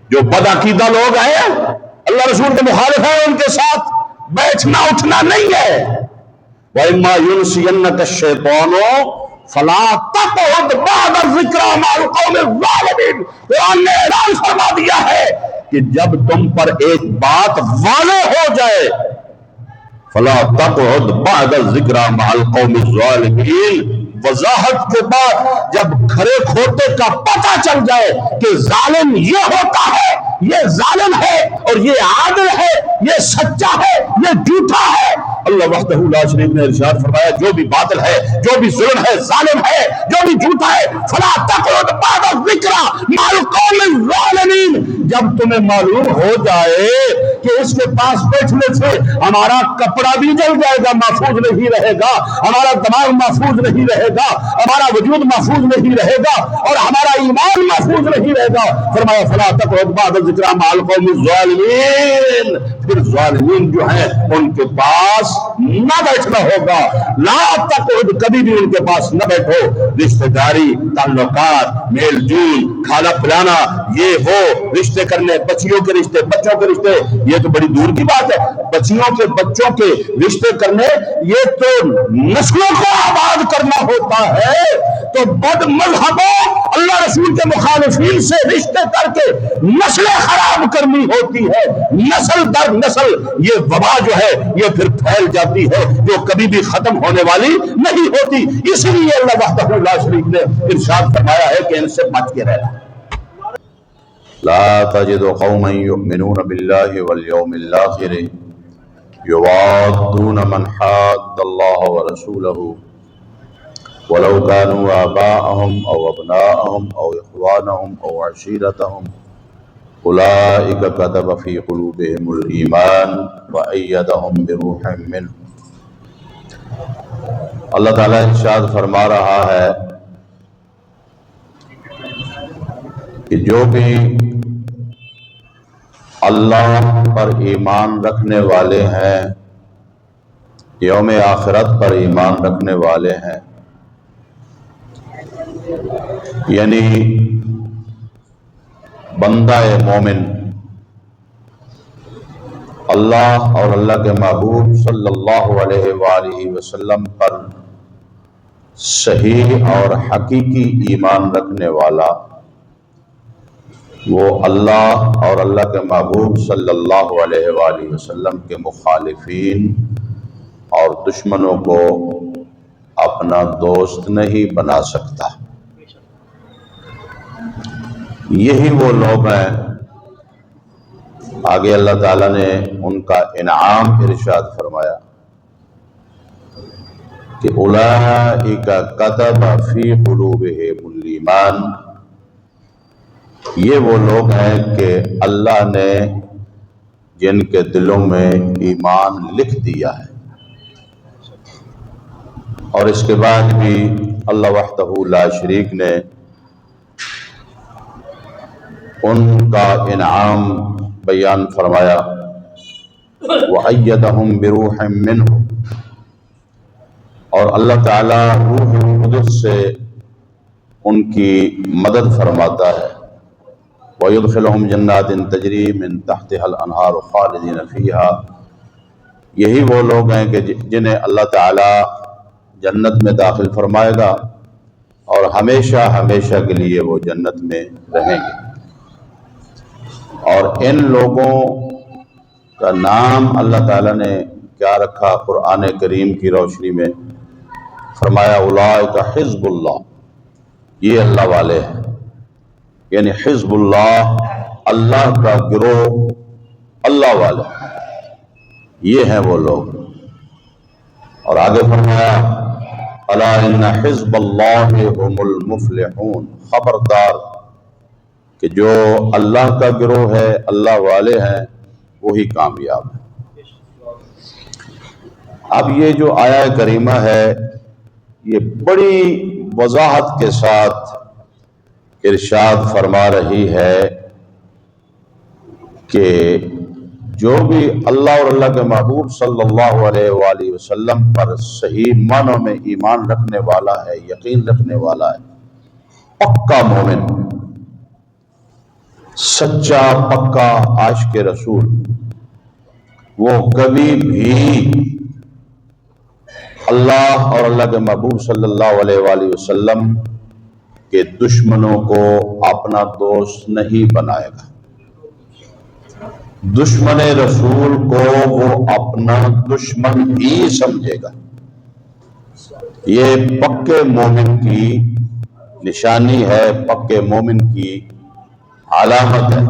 جو بدعقیدہ لوگ ہیں اللہ رسول کے مخالف ہیں، ان کے ساتھ بیٹھنا اٹھنا نہیں ہے۔ وَإِمَّا يُنْسِيَنَّكَ الشَّيْطَانُ فَلَا تَقْعُدْ بَعْدَ الذِّكْرَىٰ مَعَ الْقَوْمِ الظَّالِمِينَ۔ قرآن نے اعلان فرما دیا ہے کہ جب تم پر ایک بات واضح ہو جائے، فَلَا تَقْعُدْ بَعْدَ الذِّكْرَىٰ مَعَ الْقَوْمِ الظَّالِمِينَ، وضاحت کے بعد جب کھرے کھوٹے کا پتہ چل جائے کہ ظالم یہ ہوتا ہے، یہ ظالم ہے اور یہ عادل ہے، یہ سچا ہے، یہ جھوٹا ہے۔ اللہ وحدہ لا شریک نے ارشاد فرمایا جو بھی باطل ہے، جو بھی ظلم ہے، ظالم ہے، جو بھی جھوٹا ہے، فلا تقعد بعد الذکر مع القوم الظالمین، جب تمہیں معلوم ہو جائے کہ اس کے پاس بیٹھنے سے ہمارا کپڑا بھی جل جائے گا، محفوظ نہیں رہے گا، ہمارا دماغ محفوظ نہیں رہے گا، ہمارا وجود محفوظ نہیں رہے گا اور ہمارا ایمان محفوظ نہیں رہے گا، فرمایا فلا تقعد بعد الذکر مع القوم الظالمین، پھر ظالمین جو ہیں ان کے پاس نہ بیٹھنا ہوگا۔ لا تقعد، کبھی بھی ان کے پاس نہ بیٹھو۔ رشتہ داری، تعلقات، میل جول، کھانا پلانا، یہ وہ رشتے کرنے، بچیوں کے رشتے، بچوں کے رشتے، یہ تو بڑی دور کی بات ہے۔ بچیوں کے بچوں کے رشتے کرنے، یہ تو نسلوں کو آباد کرنا ہوتا ہے۔ تو بد مذہبوں، اللہ رسول کے مخالفین سے رشتے کر کے نسلیں خراب کرنی ہوتی ہے، نسل در نسل یہ وبا جو ہے یہ پھر پھیل جاتی ہے جو کبھی بھی ختم ہونے والی نہیں ہوتی۔ اسی لیے اللہ وحدہ لا شریک نے ارشاد فرمایا ہے کہ ان سے بچ کے رہنا۔ لا تجد قوما يؤمنون بالله واليوم الآخر يوادون من حاد الله ورسوله ولو كانوا آباءهم أو أبناءهم أو إخوانهم أو عشيرتهم أولئك كتب في قلوبهم الإيمان وأيدهم بروح منه۔ اللہ تعالیٰ ارشاد فرما رہا ہے کہ جو بھی اللہ پر ایمان رکھنے والے ہیں، یوم آخرت پر ایمان رکھنے والے ہیں، یعنی بندہ مومن اللہ اور اللہ کے محبوب صلی اللہ علیہ وآلہ وسلم پر صحیح اور حقیقی ایمان رکھنے والا، وہ اللہ اور اللہ کے محبوب صلی اللہ علیہ وآلہ وسلم کے مخالفین اور دشمنوں کو اپنا دوست نہیں بنا سکتا۔ یہی وہ لوگ ہیں، آگے اللہ تعالیٰ نے ان کا انعام ارشاد فرمایا کہ اولئک کتب فی قلوبہم الایمان، یہ وہ لوگ ہیں کہ اللہ نے جن کے دلوں میں ایمان لکھ دیا ہے۔ اور اس کے بعد بھی اللہ وحدہ لا شریک نے ان کا انعام بیان فرمایا وَأَيَّدَهُمْ بِرُوحٍ مِّنْهُ، اور اللہ تعالیٰ روح القدس سے ان کی مدد فرماتا ہے۔ وَيُدْخِلُهُمْ جَنَّاتٍ تَجْرِي مِن تَحْتِهَا الْأَنْهَارُ خَالِدِينَ فِيهَا، یہی وہ لوگ ہیں کہ جنہیں اللہ تعالیٰ جنت میں داخل فرمائے گا اور ہمیشہ ہمیشہ کے لیے وہ جنت میں رہیں گے۔ اور ان لوگوں کا نام اللہ تعالیٰ نے کیا رکھا قرآن کریم کی روشنی میں؟ فرمایا اولئک حزب اللہ، یہ اللہ والے ہیں، یعنی حزب اللہ، اللہ کا گروہ، اللہ والے، یہ ہیں وہ لوگ۔ اور آگے فرمایا الا ان حزب اللہ هم المفلحون، خبردار کہ جو اللہ کا گروہ ہے، اللہ والے ہیں، وہی کامیاب ہے۔ اب یہ جو آیہ کریمہ ہے یہ بڑی وضاحت کے ساتھ ارشاد فرما رہی ہے کہ جو بھی اللہ اور اللہ کے محبوب صلی اللہ علیہ وآلہ وسلم پر صحیح معنوں میں ایمان رکھنے والا ہے، یقین رکھنے والا ہے، پکا مومن، سچا پکا عاشق رسول وہ کبھی بھی اللہ اور اللہ کے محبوب صلی اللہ علیہ وآلہ وسلم کے دشمنوں کو اپنا دوست نہیں بنائے گا۔ دشمن رسول کو وہ اپنا دشمن ہی سمجھے گا۔ یہ پکے مومن کی نشانی ہے، پکے مومن کی علامت ہے۔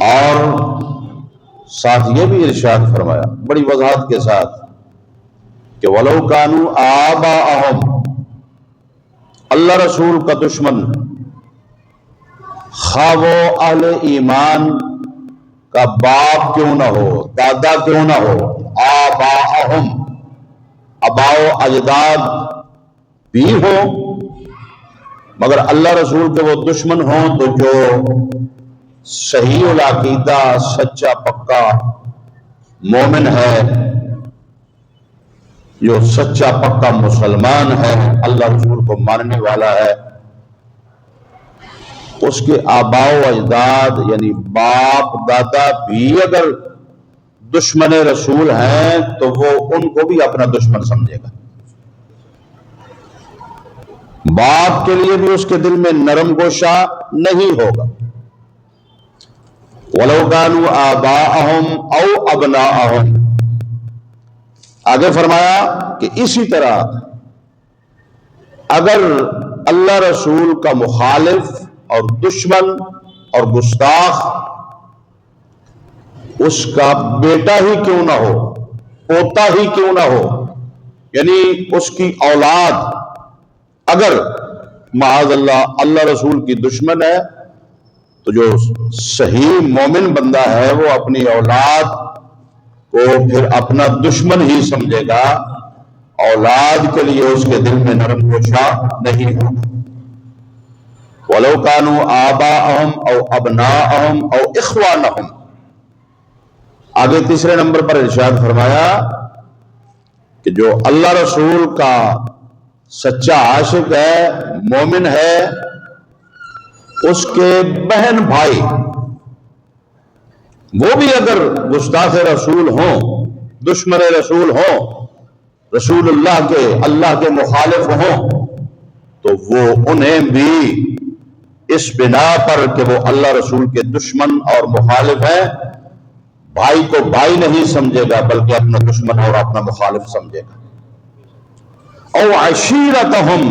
اور ساتھ یہ بھی ارشاد فرمایا بڑی وضاحت کے ساتھ کہ وَلَوْ كَانُوا آبَاءَهُمْ، اللہ رسول کا دشمن خواہ وہ اہل ایمان کا باپ کیوں نہ ہو، دادا کیوں نہ ہو، آباءہم، آباء و اجداد بھی ہو، مگر اللہ رسول کے وہ دشمن ہوں تو جو صحیح العقیدہ سچا پکا مومن ہے، جو سچا پکا مسلمان ہے، اللہ رسول کو ماننے والا ہے، اس کے آباء و اجداد یعنی باپ دادا بھی اگر دشمن رسول ہیں تو وہ ان کو بھی اپنا دشمن سمجھے گا۔ باپ کے لیے بھی اس کے دل میں نرم گوشہ نہیں ہوگا۔ وَلَوْ كَانُوا آبَاءَهُمْ أَوْ أَبْنَاءَهُمْ، آگے فرمایا کہ اسی طرح اگر اللہ رسول کا مخالف اور دشمن اور گستاخ اس کا بیٹا ہی کیوں نہ ہو، پوتا ہی کیوں نہ ہو، یعنی اس کی اولاد اگر معاذ اللہ اللہ رسول کی دشمن ہے تو جو صحیح مومن بندہ ہے وہ اپنی اولاد کو پھر اپنا دشمن ہی سمجھے گا، اولاد کے لیے اس کے دل میں نرم گوشہ نہیں ہوگا۔ وَلَوْ كَانُوا آبَاءَهُمْ أَوْ أَبْنَاءَهُمْ أَوْ إِخْوَانَهُمْ، آگے تیسرے نمبر پر ارشاد فرمایا کہ جو اللہ رسول کا سچا عاشق ہے، مومن ہے، اس کے بہن بھائی وہ بھی اگر گستاخ رسول ہوں، دشمن رسول ہوں، رسول اللہ کے مخالف ہوں، تو وہ انہیں بھی اس بنا پر کہ وہ اللہ رسول کے دشمن اور مخالف ہیں، بھائی کو بھائی نہیں سمجھے گا بلکہ اپنا دشمن اور اپنا مخالف سمجھے گا۔ او عشیرتہم،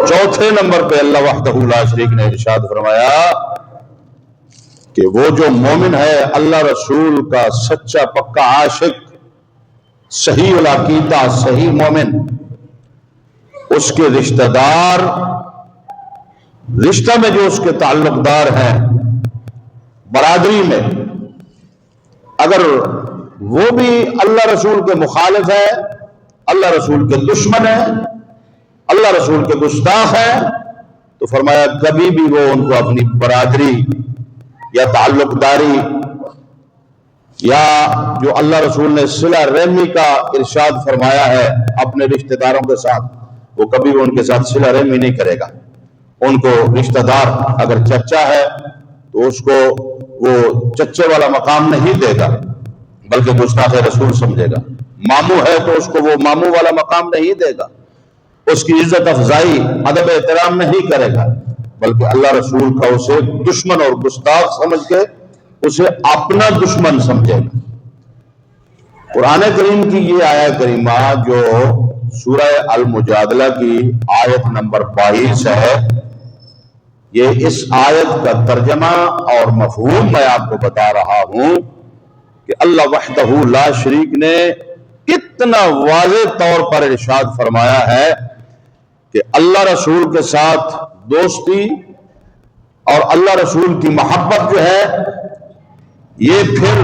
چوتھے نمبر پہ اللہ وحدہ لا شریک نے ارشاد فرمایا کہ وہ جو مومن ہے، اللہ رسول کا سچا پکا عاشق، صحیح العقیدہ صحیح مومن، اس کے رشتہ دار، رشتہ میں جو اس کے تعلق دار ہیں، برادری میں اگر وہ بھی اللہ رسول کے مخالف ہے، اللہ رسول کے دشمن ہے، اللہ رسول کے گستاخ ہے، تو فرمایا کبھی بھی وہ ان کو اپنی برادری یا تعلق داری یا جو اللہ رسول نے صلہ رحمی کا ارشاد فرمایا ہے اپنے رشتہ داروں کے ساتھ، وہ کبھی بھی ان کے ساتھ صلہ رحمی نہیں کرے گا۔ ان کو رشتہ دار اگر چچا ہے تو اس کو وہ چچے والا مقام نہیں دے گا بلکہ گستاخ رسول سمجھے گا، ماموں ہے تو اس کو وہ ماموں والا مقام نہیں دے گا، اس کی عزت افزائی ادب احترام نہیں کرے گا، بلکہ اللہ رسول کا اسے دشمن اور گستاخ سمجھ کے اسے اپنا دشمن سمجھے گا۔ قرآن کریم کی یہ آیت کریمہ جو سورہ المجادلہ کی آیت نمبر 22 ہے، یہ اس آیت کا ترجمہ اور مفہوم میں آپ کو بتا رہا ہوں کہ اللہ وحدہ لا شریک نے کتنا واضح طور پر ارشاد فرمایا ہے کہ اللہ رسول کے ساتھ دوستی اور اللہ رسول کی محبت جو ہے یہ پھر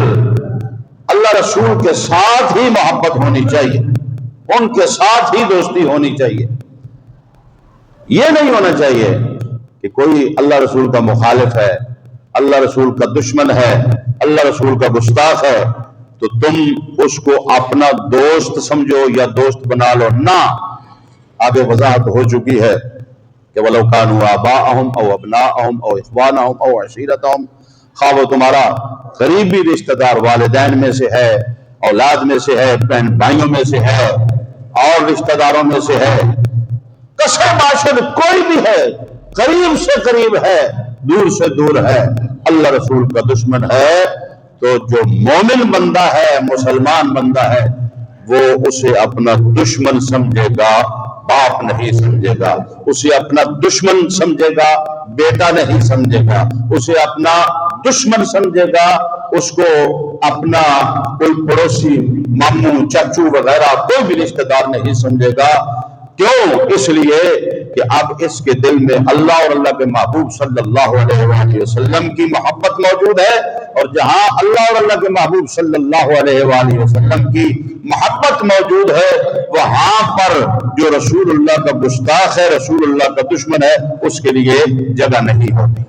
اللہ رسول کے ساتھ ہی محبت ہونی چاہیے، ان کے ساتھ ہی دوستی ہونی چاہیے۔ یہ نہیں ہونا چاہیے کہ کوئی اللہ رسول کا مخالف ہے، اللہ رسول کا دشمن ہے، اللہ رسول کا گستاخ ہے تو تم اس کو اپنا دوست سمجھو یا دوست بنا لو، نہ، آگے وضاحت ہو چکی ہے کہ وَلَوْ كَانُوا آبَاءَهُمْ أَوْ أَبْنَاءَهُمْ أَوْ إِخْوَانَهُمْ أَوْ عَشِيرَتَهُمْ، خواہ وہ تمہارا قریبی رشتہ دار والدین میں سے ہے، اولاد میں سے ہے، بہن بھائیوں میں سے ہے، اور رشتہ داروں میں سے ہے، کسر باشد کوئی بھی ہے، قریب سے قریب ہے، دور سے دور ہے، اللہ رسول کا دشمن ہے، تو جو مومن بندہ ہے، مسلمان بندہ ہے، وہ اسے اپنا دشمن سمجھے گا، باپ نہیں سمجھے گا، اسے اپنا دشمن سمجھے گا، بیٹا نہیں سمجھے گا، اسے اپنا دشمن سمجھے گا، اس کو اپنا کوئی پڑوسی، ماموں، چچو وغیرہ کوئی بھی رشتہ دار نہیں سمجھے گا۔ کیوں؟ اس لیے کہ اب اس کے دل میں اللہ اور اللہ کے محبوب صلی اللہ علیہ وآلہ وسلم کی محبت موجود ہے، اور جہاں اللہ اور اللہ کے محبوب صلی اللہ علیہ وآلہ وسلم کی محبت موجود ہے، وہاں پر جو رسول اللہ کا گستاخ ہے، رسول اللہ کا دشمن ہے، اس کے لیے جگہ نہیں ہوتی۔